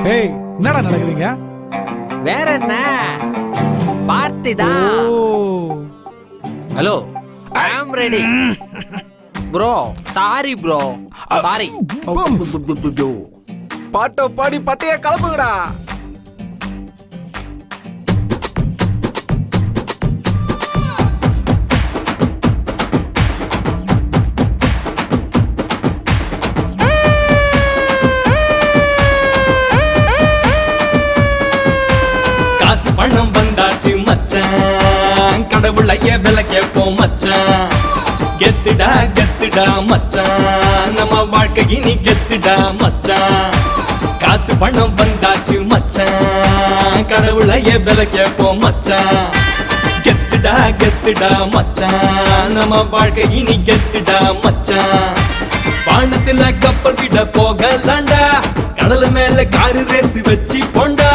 டேய் என்னடா நடக்குதுங்க? வேற என்ன பார்ட்டி தான். Hello I am ready bro. Sorry bro, sorry. பாட்டோ பாடி பட்டைய கலப்புங்கடா. காசு பணம் வந்தாச்சு மச்சான், கடவுளைய விலை கேட்போம் மச்சான். கெத்துடா கெத்துடா மச்சான், நம்ம வாழ்க்கை இனி கெத்துடா மச்சான். காசு பணம் வந்தாச்சு மச்சான், கடவுளைய விலை கேட்போம் மச்சான். கெத்துடா கெத்துடா மச்சான், நம்ம வாழ்க்கை இனி கெத்துடா மச்சான். வானத்துல கப்பல் விட போகலாண்டா, கடல் மேல காரு ரேசி வச்சு போண்டா.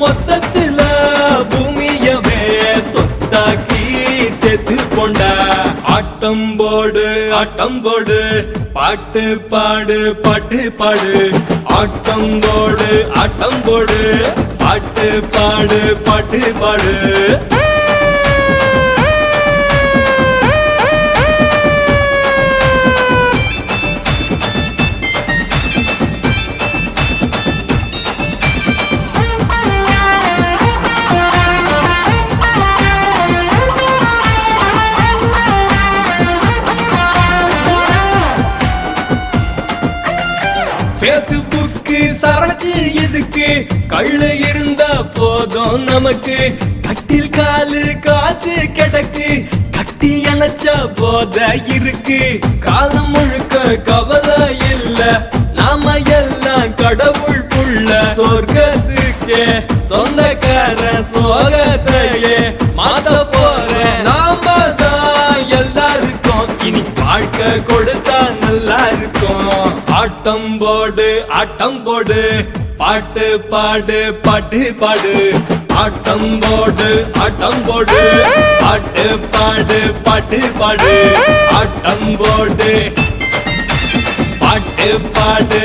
மொத்தத்துல பூமியவே சொத்தாக்கி சேர்த்து போண்டா. ஆட்டம் போடு ஆட்டம் போடு, பாட்டு பாடு பாட்டு பாடு. ஆட்டம் போடு ஆட்டம் போடு, பாட்டு பாடு பாட்டு பாடு. Facebook சரக்கு எதுக்கு, கள்ளு இருந்தா போதும் நமக்கு. கட்டில் காலு காத்து கிடக்கு, கட்டி அணைச்சா போத இருக்கு. காலம் முழுக்க கவலை இல்ல, நாம எல்லாம் கடவுள் புள்ள. சொர்க்கத்துக்கே சொந்தக்கார சோகத்தையே மாத்த போற நாம தான் எல்லாருக்கும். இனி வாழ்க்கை கொடுத்தா நல்லா இருக்கும். ஆட்டம் போடு ஆட்டம் போடு, பாட்டு பாடு பாட்டு பாடு. ஆட்டம் போடு ஆட்டம் போடு, பாட்டு பாடு பாட்டு பாடு. ஆட்டம் போடு பாட்டு பாடு